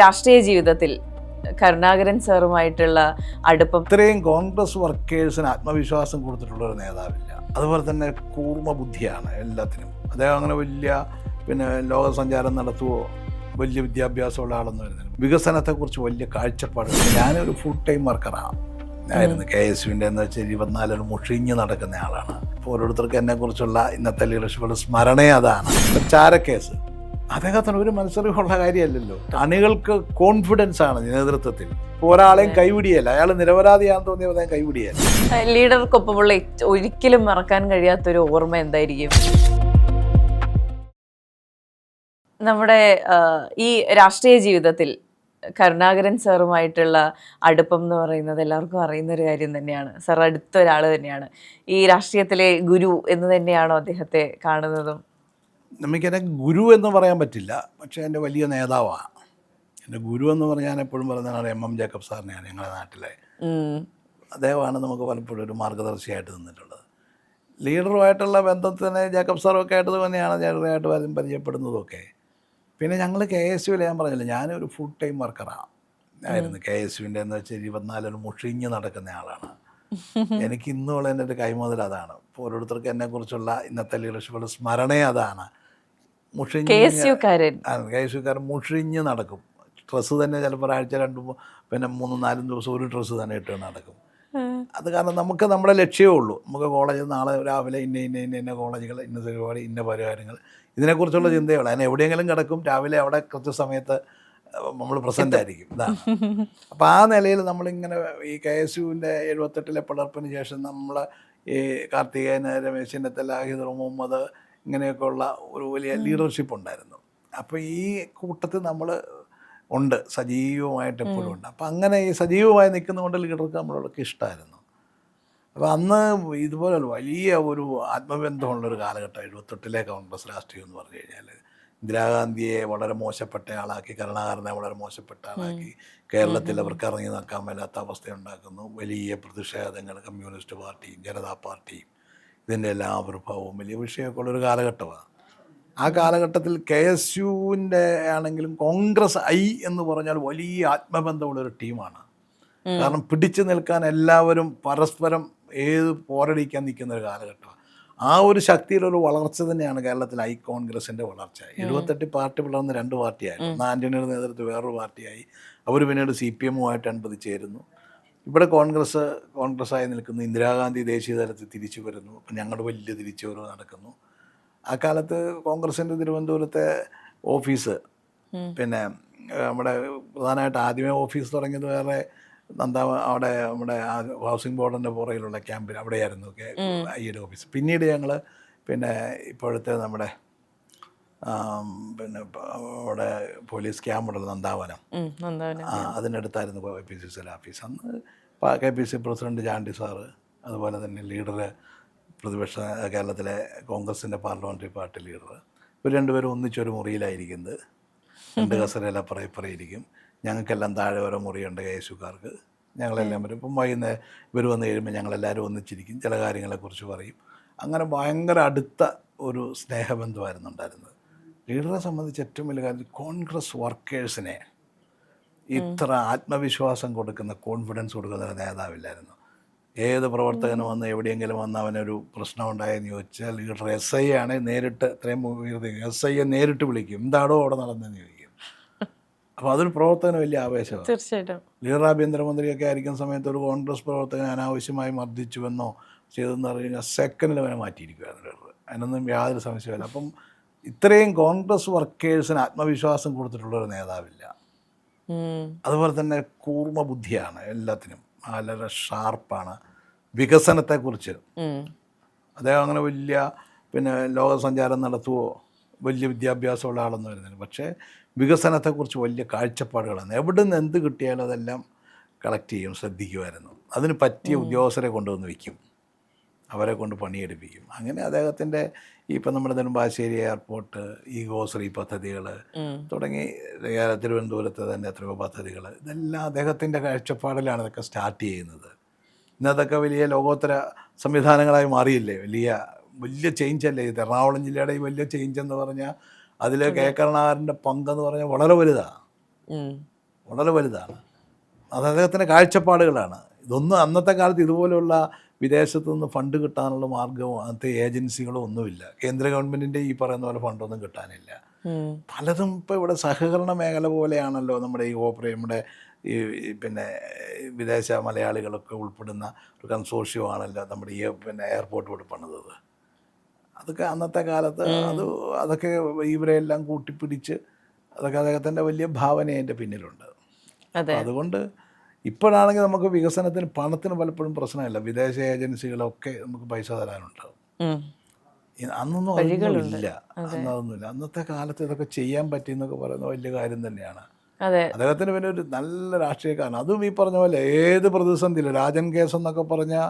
രാഷ്ട്രീയ ജീവിതത്തിൽ കരുണാകരൻ സാറുമായിട്ടുള്ള അടുപ്പം ഇത്രയും കോൺഗ്രസ് വർക്കേഴ്സിന് ആത്മവിശ്വാസം കൊടുത്തിട്ടുള്ള ഒരു നേതാവില്ല. അതുപോലെ തന്നെ കൂർമ്മ ബുദ്ധിയാണ് എല്ലാത്തിനും. അദ്ദേഹം അങ്ങനെ വലിയ ലോക സഞ്ചാരം നടത്തുവോ വലിയ വിദ്യാഭ്യാസമുള്ള ആളെന്ന് വരുന്നത് വികസനത്തെക്കുറിച്ച് വലിയ കാഴ്ചപ്പാട്. ഞാനൊരു ഫുൾ ടൈം വർക്കറാണ് ആയിരുന്നു KSUവിൻ്റെ എന്ന് വെച്ചാൽ 24 മുഷിഞ്ഞ് നടക്കുന്ന ആളാണ്. അപ്പോൾ ഓരോരുത്തർക്ക് എന്നെക്കുറിച്ചുള്ള ഇന്നത്തെ ലീഡർഷിപ്പുള്ള സ്മരണയെ അതാണ്. ചാരക്കേസ് അദ്ദേഹത്തിന് ഒരു മത്സരമുള്ള കാര്യമല്ലല്ലോ. അണികൾക്ക് കോൺഫിഡൻസ് ആണ് നേതൃത്വത്തിൽ. ഒരാളെയും കൈവിടിയല്ല. അയാൾ നിരപരാധിയാണെന്ന് തോന്നിയത് അദ്ദേഹം കൈവിടിയല്ല. ലീഡർക്കൊപ്പമുള്ള ഒരിക്കലും മറക്കാൻ കഴിയാത്തൊരു ഓർമ്മ എന്തായിരിക്കും? നമ്മുടെ ഈ രാഷ്ട്രീയ ജീവിതത്തിൽ കരുണാകരൻ സാറുമായിട്ടുള്ള അടുപ്പം എന്ന് പറയുന്നത് എല്ലാവർക്കും അറിയുന്ന ഒരു കാര്യം തന്നെയാണ്. സാർ അടുത്ത ഒരാൾ തന്നെയാണ്. ഈ രാഷ്ട്രീയത്തിലെ ഗുരു എന്ന് തന്നെയാണോ അദ്ദേഹത്തെ കാണുന്നതും? നമുക്കെന്നെ ഗുരു എന്ന് പറയാൻ പറ്റില്ല, പക്ഷേ എൻ്റെ വലിയ നേതാവാണ്. എൻ്റെ ഗുരു എന്ന് പറഞ്ഞാൽ എപ്പോഴും പറയുന്നതാണ് MM ജേക്കബ് സാറിനെയാണ്. ഞങ്ങളുടെ നാട്ടിലെ അദ്ദേഹമാണ് നമുക്ക് പലപ്പോഴും ഒരു മാർഗദർശിയായിട്ട് നിന്നിട്ടുള്ളത്. ലീഡറുമായിട്ടുള്ള ബന്ധത്തിന് ജേക്കബ് സാറൊക്കെ ആയിട്ട് തന്നെയാണ് ജനറലായിട്ട് പരിചയപ്പെടുന്നതൊക്കെ. പിന്നെ ഞങ്ങൾ KSUവിൽ ഞാൻ പറഞ്ഞില്ല, ഞാനൊരു ഫുൾ ടൈം വർക്കറാണ് ആയിരുന്നു. KSUവിൻ്റെ എന്ന് വെച്ചാൽ 24 മുഷിഞ്ഞ് നടക്കുന്ന ആളാണ്. എനിക്ക് ഇന്നുമുള്ള എൻ്റെ ഒരു കൈമുതൽ അതാണ്. ഇപ്പോൾ ഓരോരുത്തർക്ക് എന്നെക്കുറിച്ചുള്ള ഇന്നത്തെ ലീഡർഷിപ്പുള്ള സ്മരണയെ അതാണ്. KSUക്കാരൻ മുഷിഞ്ഞ് നടക്കും. ഡ്രസ്സ് തന്നെ ചിലപ്പോൾ ഒരാഴ്ച 3-4 ദിവസം ഒരു ഡ്രസ്സ് തന്നെ ഇട്ട് നടക്കും. അത് കാരണം നമുക്ക് നമ്മുടെ ലക്ഷ്യമേ ഉള്ളൂ. നമുക്ക് കോളേജിൽ നാളെ രാവിലെ ഇന്ന കോളേജുകൾ, ഇന്ന പരിപാടി, ഇന്ന പരിഹാരങ്ങൾ, ഇതിനെക്കുറിച്ചുള്ള ചിന്തയുള്ളൂ. അതിന് എവിടെയെങ്കിലും കിടക്കും, രാവിലെ അവിടെ കൃത്യസമയത്ത് നമ്മൾ പ്രസൻ്റ് ആയിരിക്കും. ഇതാണ്. അപ്പോൾ ആ നിലയിൽ നമ്മളിങ്ങനെ ഈ KSUവിൻ്റെ 78 പിളർപ്പിന് ശേഷം നമ്മൾ ഈ കാർത്തികേയൻ, രമേശ് ചെന്നിത്തല, ഹിദർ മുഹമ്മദ് ഇങ്ങനെയൊക്കെയുള്ള ഒരു വലിയ ലീഡർഷിപ്പ് ഉണ്ടായിരുന്നു. അപ്പോൾ ഈ കൂട്ടത്തിൽ നമ്മൾ ഉണ്ട്, സജീവമായിട്ട് എപ്പോഴും ഉണ്ട്. അപ്പോൾ അങ്ങനെ ഈ സജീവമായി നിൽക്കുന്നതുകൊണ്ട് ലീഡർക്ക് നമ്മളോടൊക്കെ ഇഷ്ടമായിരുന്നു. അപ്പോൾ അന്ന് ഇതുപോലെ വലിയ ഒരു ആത്മബന്ധമുള്ളൊരു കാലഘട്ടം 78 കോൺഗ്രസ് രാഷ്ട്രീയം എന്ന് പറഞ്ഞു കഴിഞ്ഞാൽ ഇന്ദിരാഗാന്ധിയെ വളരെ മോശപ്പെട്ട ആളാക്കി, കരുണാകരനെ വളരെ മോശപ്പെട്ട ആളാക്കി, കേരളത്തിൽ അവർക്ക് ഇറങ്ങി നിൽക്കാൻ മേലാത്ത അവസ്ഥയുണ്ടാക്കുന്നു. വലിയ പ്രതിഷേധങ്ങൾ കമ്മ്യൂണിസ്റ്റ് പാർട്ടിയും ജനതാ പാർട്ടിയും ഇതിൻ്റെ എല്ലാ ആവിർഭാവവും വലിയ വിഷയമൊക്കെ ഉള്ളൊരു കാലഘട്ടമാണ്. ആ കാലഘട്ടത്തിൽ KSUവിൻ്റെ ആണെങ്കിലും കോൺഗ്രസ് എന്ന് പറഞ്ഞാൽ വലിയ ആത്മബന്ധമുള്ളൊരു ടീമാണ്. കാരണം പിടിച്ചു നിൽക്കാൻ എല്ലാവരും പരസ്പരം പോരടിക്കാൻ നിൽക്കുന്ന ഒരു കാലഘട്ടമാണ്. ആ ഒരു ശക്തിയിലൊരു വളർച്ച തന്നെയാണ് കേരളത്തിൽ കോൺഗ്രസിൻ്റെ വളർച്ച. 78 പാർട്ടി പിളർന്ന് 2 പാർട്ടിയായിരുന്നു. ആൻ്റണിയുടെ നേതൃത്വത്തിൽ വേറൊരു പാർട്ടിയായി. അവർ പിന്നീട് CPM-ഉമായിട്ട് അനുബന്ധിച്ചേരുന്നു. ഇവിടെ കോൺഗ്രസ്സായി നിൽക്കുന്നു. ഇന്ദിരാഗാന്ധി ദേശീയ തലത്തിൽ തിരിച്ചു വരുന്നു. അപ്പം ഞങ്ങളുടെ വലിയ തിരിച്ചുവരവ് നടക്കുന്നു. ആ കാലത്ത് കോൺഗ്രസിൻ്റെ തിരുവനന്തപുരത്തെ ഓഫീസ് നമ്മുടെ പ്രധാനമായിട്ട് ആദ്യമേ ഓഫീസ് തുടങ്ങിയത് വേറെ അവിടെ നമ്മുടെ ഹൗസിംഗ് ബോർഡിൻ്റെ പുറകിലുള്ള ക്യാമ്പിൽ അവിടെയായിരുന്നു Iയുടെ ഓഫീസ്. പിന്നീട് ഞങ്ങൾ ഇപ്പോഴത്തെ നമ്മുടെ അവിടെ പോലീസ് ക്യാമ്പുണ്ടല്ലോ നന്ദാവനം, അതിനടുത്തായിരുന്നു KPCC ഓഫീസ്. അന്ന് KPCC പ്രസിഡന്റ് ചാണ്ടി സാറ്, അതുപോലെ തന്നെ ലീഡർ, പ്രതിപക്ഷ കേരളത്തിലെ കോൺഗ്രസിൻ്റെ പാർലമെൻ്ററി പാർട്ടി ലീഡർ, ഇവർ രണ്ടുപേരും ഒന്നിച്ചൊരു മുറിയിലായിരിക്കുന്നത്. 2 കസേരയിൽ അപ്പുറം ഇരിക്കും. ഞങ്ങൾക്കെല്ലാം താഴെ ഓരോ മുറിയുണ്ട് KSUക്കാർക്ക്. ഞങ്ങളെല്ലാം വരും. ഇപ്പം വൈകുന്നേരം ഇവർ വന്നു കഴിയുമ്പോൾ ഞങ്ങളെല്ലാവരും ഒന്നിച്ചിരിക്കും, ചില കാര്യങ്ങളെക്കുറിച്ച് പറയും. അങ്ങനെ ഭയങ്കര അടുത്ത ഒരു സ്നേഹബന്ധമായിരുന്നു ഉണ്ടായിരുന്നത്. ലീഡറെ സംബന്ധിച്ച് ഏറ്റവും വലിയ കാര്യം കോൺഗ്രസ് വർക്കേഴ്സിനെ ഇത്ര ആത്മവിശ്വാസം കൊടുക്കുന്ന, കോൺഫിഡൻസ് കൊടുക്കുന്ന ഒരു നേതാവില്ലായിരുന്നു. ഏത് പ്രവർത്തകനും വന്ന് എവിടെയെങ്കിലും വന്ന് അവനൊരു പ്രശ്നം ഉണ്ടായെന്ന് ചോദിച്ചാൽ ലീഡർ SI ആണ് നേരിട്ട്, ഇത്രയും SIയെ നേരിട്ട് വിളിക്കും, എന്താണോ അവിടെ നടന്നതെന്ന് ചോദിക്കും. അപ്പോൾ അതൊരു പ്രവർത്തകന് വലിയ ആവേശമാണ്. തീർച്ചയായിട്ടും. ലീഡർ ആഭ്യന്തരമന്ത്രിയൊക്കെ ആയിരിക്കുന്ന സമയത്ത് ഒരു കോൺഗ്രസ് പ്രവർത്തകൻ അനാവശ്യമായി മർദ്ദിച്ചുവെന്നോ ചെയ്തെന്ന് പറഞ്ഞു കഴിഞ്ഞാൽ സെക്കൻഡിൽ അവനെ മാറ്റിയിരിക്കുമായിരുന്നു ലീഡർ. അതിനൊന്നും യാതൊരു സംശയമില്ല. അപ്പം ഇത്രയും കോൺഗ്രസ് വർക്കേഴ്സിന് ആത്മവിശ്വാസം കൊടുത്തിട്ടുള്ളൊരു നേതാവില്ല. അതുപോലെ തന്നെ കൂർമ്മ ബുദ്ധിയാണ് എല്ലാത്തിനും, വളരെ ഷാർപ്പാണ്. വികസനത്തെക്കുറിച്ച് അദ്ദേഹം അങ്ങനെ വലിയ ലോക സഞ്ചാരം നടത്തുവോ വലിയ വിദ്യാഭ്യാസമുള്ള ആളെന്ന് വരുന്നത്, പക്ഷേ വികസനത്തെക്കുറിച്ച് വലിയ കാഴ്ചപ്പാടുകളാണ്. എവിടെ നിന്ന് എന്ത് കിട്ടിയാലും അതെല്ലാം കളക്ട് ചെയ്യും, ശ്രദ്ധിക്കുമായിരുന്നു. അതിന് പറ്റിയ ഉദ്യോഗസ്ഥരെ കൊണ്ടുവന്ന് വയ്ക്കും, അവരെ കൊണ്ട് പണിയെടുപ്പിക്കും. അങ്ങനെ അദ്ദേഹത്തിൻ്റെ ഇപ്പം നമ്മുടെ നെടുമ്പാശ്ശേരി എയർപോർട്ട്, ഈ ഗോശ്രീ പദ്ധതികൾ തുടങ്ങി തിരുവനന്തപുരത്ത് തന്നെ എത്രയോ പദ്ധതികൾ, ഇതെല്ലാം അദ്ദേഹത്തിൻ്റെ കാഴ്ചപ്പാടിലാണ് ഇതൊക്കെ സ്റ്റാർട്ട് ചെയ്യുന്നത്. ഇന്നതൊക്കെ വലിയ ലോകോത്തര സംവിധാനങ്ങളായി മാറിയില്ലേ, വലിയ ചേഞ്ചല്ലേ ഇത്. എറണാകുളം ജില്ലയുടെ ഈ വലിയ ചേഞ്ച് എന്ന് പറഞ്ഞാൽ അതിൽ കരുണാകരൻ്റെ പങ്കെന്ന് പറഞ്ഞാൽ വളരെ വലുതാണ്. വളരെ വലുതാണ്. അത് അദ്ദേഹത്തിൻ്റെ കാഴ്ചപ്പാടുകളാണ്. ഇതൊന്നും അന്നത്തെ കാലത്ത് ഇതുപോലെയുള്ള വിദേശത്തു നിന്ന് ഫണ്ട് കിട്ടാനുള്ള മാർഗമോ അങ്ങനത്തെ ഏജൻസികളോ ഒന്നുമില്ല. കേന്ദ്ര ഗവൺമെൻറ്റിൻ്റെ ഈ പറയുന്ന പോലെ ഫണ്ടൊന്നും കിട്ടാനില്ല. പലതും ഇപ്പോൾ ഇവിടെ സഹകരണ മേഖല പോലെയാണല്ലോ നമ്മുടെ ഈ നമ്മുടെ ഈ പിന്നെ വിദേശ മലയാളികളൊക്കെ ഉൾപ്പെടുന്ന ഒരു കൺസോർഷ്യമാണല്ലോ നമ്മുടെ ഈ എയർപോർട്ട് ഇവിടെ പണിതത്. അതൊക്കെ അന്നത്തെ കാലത്ത് അതൊക്കെ ഇവരെല്ലാം കൂട്ടിപ്പിടിച്ച് അതൊക്കെ അദ്ദേഹത്തിൻ്റെ വലിയ ഭാവന അതിൻ്റെ പിന്നിലുണ്ട്. അതുകൊണ്ട് ഇപ്പോഴാണെങ്കിൽ നമുക്ക് വികസനത്തിന് പണത്തിന് പലപ്പോഴും പ്രശ്നമില്ല. വിദേശ ഏജൻസികളൊക്കെ നമുക്ക് പൈസ തരാനുണ്ടാവും. അന്നൊന്നും അതൊന്നുമില്ല. അന്നതൊന്നുമില്ല. അന്നത്തെ കാലത്ത് ഇതൊക്കെ ചെയ്യാൻ പറ്റിയെന്നൊക്കെ പറയുന്നത് വലിയ കാര്യം തന്നെയാണ്. അദ്ദേഹത്തിന് പിന്നെ ഒരു നല്ല രാഷ്ട്രീയക്കാരൻ. അതും ഈ പറഞ്ഞ പോലെ ഏത് പ്രതിസന്ധിയിലും രാജൻ കേസ് എന്നൊക്കെ പറഞ്ഞാൽ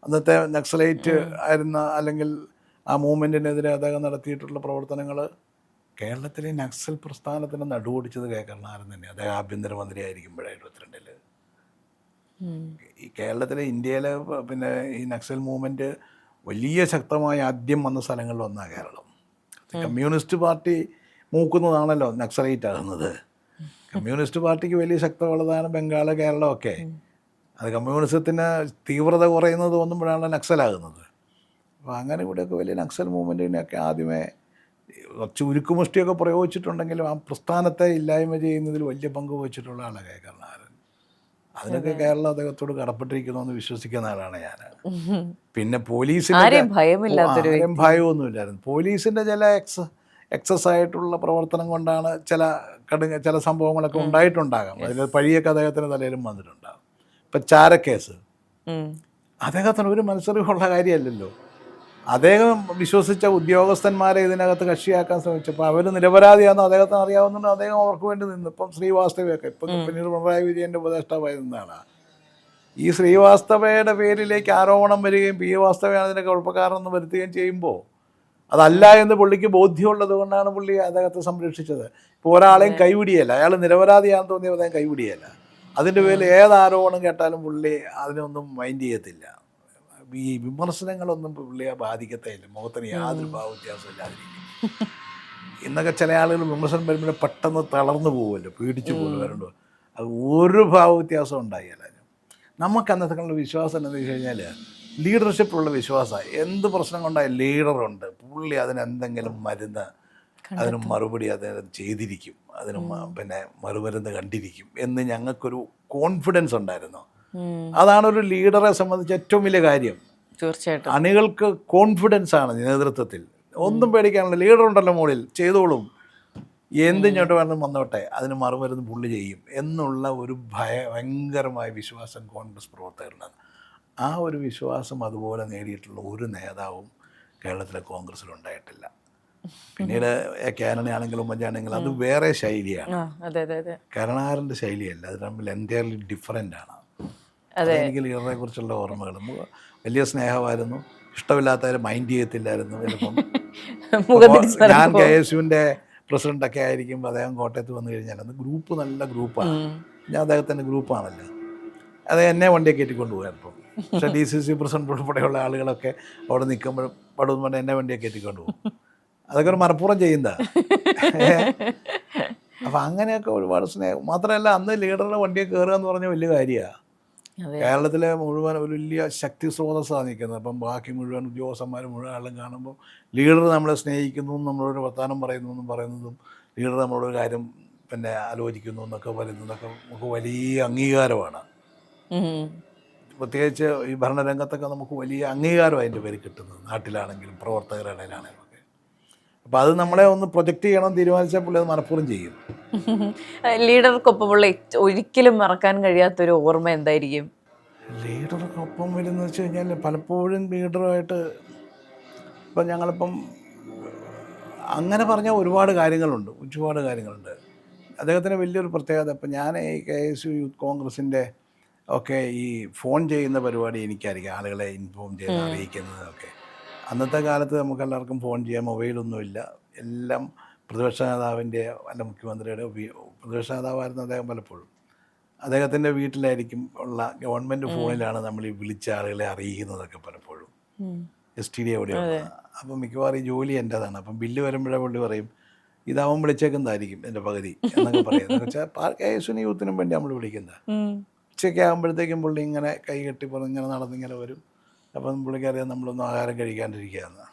അന്നത്തെ നക്സലൈറ്റ് ആയിരുന്ന അല്ലെങ്കിൽ ആ മൂവ്മെൻറ്റിനെതിരെ അദ്ദേഹം നടത്തിയിട്ടുള്ള പ്രവർത്തനങ്ങൾ കേരളത്തിലെ നക്സൽ പ്രസ്ഥാനത്തിന് നടുവൊടിച്ചത് കരുണാകരൻ തന്നെയാണ്. അദ്ദേഹം ആഭ്യന്തരമന്ത്രിയായിരിക്കുമ്പോഴാണ് 72-ൽ. ഈ കേരളത്തിലെ ഇന്ത്യയിലെ പിന്നെ ഈ നക്സൽ മൂവ്മെൻറ്റ് വലിയ ശക്തമായി ആദ്യം വന്ന സ്ഥലങ്ങളിൽ ഒന്നാണ് കേരളം. കമ്മ്യൂണിസ്റ്റ് പാർട്ടി മൂക്കുന്നതാണല്ലോ നക്സലൈറ്റ് ആകുന്നത്. കമ്മ്യൂണിസ്റ്റ് പാർട്ടിക്ക് വലിയ ശക്തമുള്ളതാണ് ബംഗാൾ, കേരളമൊക്കെ. അത് കമ്മ്യൂണിസത്തിന് തീവ്രത കുറയുന്നത് തോന്നുമ്പോഴാണ് നക്സലാകുന്നത്. അപ്പോൾ അങ്ങനെ ഇവിടെയൊക്കെ വലിയ നക്സൽ മൂവ്മെൻറ്റിനൊക്കെ ആദ്യമേ കുറച്ച് ഉരുക്കുമുഷ്ടിയൊക്കെ പ്രയോഗിച്ചിട്ടുണ്ടെങ്കിലും ആ പ്രസ്ഥാനത്തെ ഇല്ലായ്മ ചെയ്യുന്നതിൽ വലിയ പങ്ക് വഹിച്ചിട്ടുള്ള ആളാണ് കരുണാകരൻ. അതിനൊക്കെ കേരളം അദ്ദേഹത്തോട് കടപ്പെട്ടിരിക്കുന്നു എന്ന് വിശ്വസിക്കുന്ന ആളാണ് ഞാൻ. പിന്നെ പോലീസിൻ്റെ ഭയമൊന്നുമില്ലായിരുന്നു. പോലീസിൻ്റെ ചില എക്സസ് ആയിട്ടുള്ള പ്രവർത്തനം കൊണ്ടാണ് ചില സംഭവങ്ങളൊക്കെ ഉണ്ടായിട്ടുണ്ടാകാം. അതിൽ പഴിയൊക്കെ അദ്ദേഹത്തിൻ്റെ തലയിലും വന്നിട്ടുണ്ടാകും. ഇപ്പം ചാരക്കേസ് അദ്ദേഹത്തിന് ഒരു മത്സരമുള്ള കാര്യമല്ലല്ലോ. അദ്ദേഹം വിശ്വസിച്ച ഉദ്യോഗസ്ഥന്മാരെ ഇതിനകത്ത് കക്ഷിയാക്കാൻ ശ്രമിച്ചപ്പോൾ അവർ നിരപരാധിയാണെന്ന് അദ്ദേഹത്തിന് അറിയാവുന്നുണ്ട്. അദ്ദേഹം അവർക്ക് വേണ്ടി നിന്നു. ഇപ്പം ശ്രീവാസ്തവയൊക്കെ ഇപ്പം പിന്നീട് പിണറായി വിജയൻ്റെ ഉപദേഷ്ടാവായി നിന്നാണ്. ഈ ശ്രീവാസ്തവയുടെ പേരിലേക്ക് ആരോപണം വരികയും പി വാസ്തവയാണ് അതിൻ്റെ കുഴപ്പക്കാരെന്ന് വരുത്തുകയും ചെയ്യുമ്പോൾ അതല്ല എന്ന് പുള്ളിക്ക് ബോധ്യമുള്ളത് കൊണ്ടാണ് പുള്ളി അദ്ദേഹത്തെ സംരക്ഷിച്ചത്. ഇപ്പോൾ ഒരാളെയും കൈവിടിയല്ല. അയാൾ നിരപരാധിയാണെന്ന് തോന്നിയപ്പോൾ അദ്ദേഹം കൈവിടിയല്ല. അതിൻ്റെ പേരിൽ ഏത് ആരോപണം കേട്ടാലും പുള്ളി അതിനൊന്നും മൈൻഡ് ചെയ്യത്തില്ല. ഈ വിമർശനങ്ങളൊന്നും പുള്ളിയെ ബാധിക്കത്തേയില്ല. മുഖത്തിന് യാതൊരു ഭാവവ്യത്യാസം ഇല്ലാതിരിക്കും. ഇന്നൊക്കെ ചില ആളുകൾ വിമർശനം വരുമ്പോൾ പെട്ടെന്ന് തളർന്നു പോകുമല്ലോ, പേടിച്ചു പോകുമല്ലോ വരുമ്പോൾ. അത് ഒരു ഭാവവ്യത്യാസം ഉണ്ടായില്ല. നമുക്ക് അന്നത്തെ കാലത്ത് വിശ്വാസം എന്താണെന്ന് വെച്ച് കഴിഞ്ഞാൽ ലീഡർഷിപ്പുള്ള വിശ്വാസമാണ്. എന്ത് പ്രശ്നം കൊണ്ടായാലും ലീഡറുണ്ട്, പുള്ളി അതിനെന്തെങ്കിലും മരുന്ന്, അതിന് മറുപടി അദ്ദേഹം ചെയ്തിരിക്കും, അതിന് പിന്നെ മറുമരുന്ന് കണ്ടിരിക്കും എന്ന് ഞങ്ങൾക്കൊരു കോൺഫിഡൻസ് ഉണ്ടായിരുന്നു. അതാണ് ഒരു ലീഡറെ സംബന്ധിച്ച് ഏറ്റവും വലിയ കാര്യം. തീർച്ചയായിട്ടും അണികൾക്ക് കോൺഫിഡൻസ് ആണ് നേതൃത്വത്തിൽ. ഒന്നും പേടിക്കാനുള്ള ലീഡറുണ്ടല്ലോ മുകളിൽ, ചെയ്തോളും, എന്തിങ്ങോട്ട് വേണം വന്നോട്ടെ, അതിന് മറുമരുന്ന് പുള്ളി ചെയ്യും എന്നുള്ള ഒരു ഭയങ്കരമായ വിശ്വാസം കോൺഗ്രസ് പ്രവർത്തകരുണ്ടാണ്. ആ ഒരു വിശ്വാസം അതുപോലെ നേടിയിട്ടുള്ള ഒരു നേതാവും കേരളത്തിലെ കോൺഗ്രസ്സിലുണ്ടായിട്ടില്ല. പിന്നീട് കേരളയാണെങ്കിലും ഉമ്മൻചാണ്ടിയാണെങ്കിലും അത് വേറെ ശൈലിയാണ്. കരുണാകരൻ്റെ ശൈലിയല്ല, അത് തമ്മിൽ എൻറ്റയർലി ഡിഫറൻ്റ് ആണ്. എനിക്ക് ലീഡറെ കുറിച്ചുള്ള ഓർമ്മകൾ വലിയ സ്നേഹമായിരുന്നു. ഇഷ്ടമില്ലാത്തവരെ മൈൻഡ് ചെയ്യത്തില്ലായിരുന്നു. ചിലപ്പം ഞാൻ KSUവിൻ്റെ പ്രസിഡൻ്റൊക്കെ ആയിരിക്കുമ്പോൾ അദ്ദേഹം കോട്ടയത്ത് വന്നു കഴിഞ്ഞാൽ അന്ന് ഗ്രൂപ്പ് നല്ല ഗ്രൂപ്പാണ്. ഞാൻ അദ്ദേഹത്തിൻ്റെ ഗ്രൂപ്പാണല്ലോ. അത് എന്നെ വണ്ടിയെ കയറ്റിക്കൊണ്ട് പോയപ്പം. പക്ഷേ DCC പ്രസിഡന്റ് ഉൾപ്പെടെയുള്ള ആളുകളൊക്കെ അവിടെ നിൽക്കുമ്പോഴും പടുന്ന് പറഞ്ഞാൽ എന്നെ വണ്ടിയെ കയറ്റിക്കൊണ്ട് പോകും. അതൊക്കെ ഒരു മനഃപൂർവ്വം ചെയ്യുന്നതാണ്. അപ്പം അങ്ങനെയൊക്കെ ഒരുപാട് സ്നേഹം. മാത്രമല്ല അന്ന് ലീഡറുടെ വണ്ടിയെ കയറുക എന്ന് പറഞ്ഞാൽ വലിയ കാര്യമാണ്. കേരളത്തിലെ മുഴുവൻ ഒരു വലിയ ശക്തി സ്രോതസ്സാണ് നിൽക്കുന്നത്. അപ്പം ബാക്കി മുഴുവൻ ഉദ്യോഗസ്ഥന്മാർ മുഴുവൻ ആളും കാണുമ്പോൾ ലീഡർ നമ്മളെ സ്നേഹിക്കുന്നു, നമ്മളൊരു വർത്തമാനം പറയുന്നതും ലീഡർ നമ്മളൊരു കാര്യം പിന്നെ ആലോചിക്കുന്നു എന്നൊക്കെ പറയുന്നതൊക്കെ നമുക്ക് വലിയ അംഗീകാരമാണ്. പ്രത്യേകിച്ച് ഈ ഭരണരംഗത്തൊക്കെ നമുക്ക് വലിയ അംഗീകാരം അതിൻ്റെ പേര് കിട്ടുന്നത്, നാട്ടിലാണെങ്കിലും പ്രവർത്തകരുടെ ഇടയിലാണെങ്കിലും ഒക്കെ. അപ്പം അത് നമ്മളെ ഒന്ന് പ്രൊജക്റ്റ് ചെയ്യണം തീരുമാനിച്ചാൽ പുള്ളി അത് മനഃപൂർവ്വം ചെയ്യും. ലീഡർക്കൊപ്പമുള്ള ഒരിക്കലും മറക്കാൻ കഴിയാത്തൊരു ഓർമ്മ എന്തായിരിക്കും? ലീഡർക്കൊപ്പം വരുന്നത് വെച്ച് കഴിഞ്ഞാൽ പലപ്പോഴും ലീഡറുമായിട്ട് ഇപ്പം ഞങ്ങളിപ്പം അങ്ങനെ പറഞ്ഞാൽ ഒരുപാട് കാര്യങ്ങളുണ്ട്. അദ്ദേഹത്തിന് വലിയൊരു പ്രത്യേകത, ഇപ്പം ഞാൻ ഈ KSU യൂത്ത് കോൺഗ്രസിൻ്റെ ഒക്കെ ഈ ഫോൺ ചെയ്യുന്ന പരിപാടി എനിക്കറിയാം, ആളുകളെ ഇൻഫോം ചെയ്ത് അറിയിക്കുന്നതൊക്കെ. അന്നത്തെ കാലത്ത് നമുക്കെല്ലാവർക്കും ഫോൺ ചെയ്യാൻ മൊബൈലൊന്നുമില്ല. എല്ലാം പ്രതിപക്ഷ നേതാവിൻ്റെ അല്ല മുഖ്യമന്ത്രിയുടെ പ്രതിപക്ഷ നേതാവായിരുന്നു അദ്ദേഹം. പലപ്പോഴും അദ്ദേഹത്തിൻ്റെ വീട്ടിലായിരിക്കും ഉള്ള ഗവൺമെൻറ് ഫോണിലാണ് നമ്മൾ ഈ വിളിച്ച ആളുകളെ അറിയിക്കുന്നതൊക്കെ. പലപ്പോഴും STD എവിടെയാണ്. അപ്പം മിക്കവാറും ഈ ജോലി എൻ്റേതാണ്. അപ്പം ബില്ല് വരുമ്പോഴേ പുള്ളി പറയും ഇതാവൻ വിളിച്ചേക്കുന്നതായിരിക്കും എൻ്റെ പകുതി എന്നൊക്കെ പറയുന്നത് എന്ന് വെച്ചാൽ കേസിന് യൂത്തിനും വേണ്ടി നമ്മൾ വിളിക്കുന്നത്. ഉച്ചയ്ക്ക് ആകുമ്പോഴത്തേക്കും പുള്ളി ഇങ്ങനെ കൈ കെട്ടിപ്പോ ഇങ്ങനെ നടന്നിങ്ങനെ വരും. അപ്പം പുള്ളിക്കറിയാം നമ്മളൊന്നും ആഹാരം കഴിക്കാണ്ടിരിക്കുകയെന്ന്.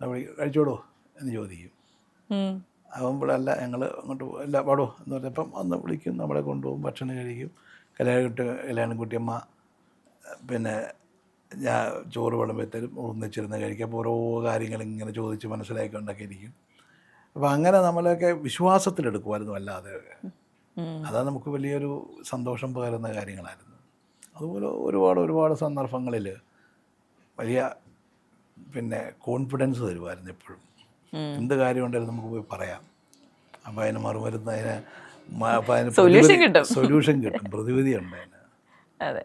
നമ്മൾ കഴിച്ചോടോ എന്ന് ചോദിക്കും. ആകുമ്പോഴല്ല ഞങ്ങൾ അങ്ങോട്ട് അല്ല പാടോ എന്ന് പറഞ്ഞപ്പം അന്ന് വിളിക്കും, നമ്മളെ കൊണ്ടുപോകും, ഭക്ഷണം കഴിക്കും. കല്യാണം കുട്ടിയമ്മ പിന്നെ ഞാൻ ചോറ് വിളമ്പത്തരും, ഒന്നിച്ചിരുന്ന് കഴിക്കുക. അപ്പോൾ ഓരോ കാര്യങ്ങൾ ഇങ്ങനെ ചോദിച്ച് മനസ്സിലാക്കിക്കൊണ്ടൊക്കെ ഇരിക്കും. അപ്പോൾ അങ്ങനെ നമ്മളെയൊക്കെ വിശ്വാസത്തിലെടുക്കുമായിരുന്നു. അല്ലാതെ അതാ നമുക്ക് വലിയൊരു സന്തോഷം പകരുന്ന കാര്യങ്ങളായിരുന്നു. അതുപോലെ ഒരുപാട് സന്ദർഭങ്ങളിൽ വലിയ പിന്നെ കോൺഫിഡൻസ് തരുമായിരുന്നു എപ്പോഴും. എന്ത് കാര്യം ഉണ്ടെങ്കിലും നമുക്ക് പോയി പറയാം. അപ്പോൾ അതിന് മറുമരുന്ന് അതിന് സൊല്യൂഷൻ കിട്ടും, പ്രതിവിധി ഉണ്ട് അതിന്. അതെ.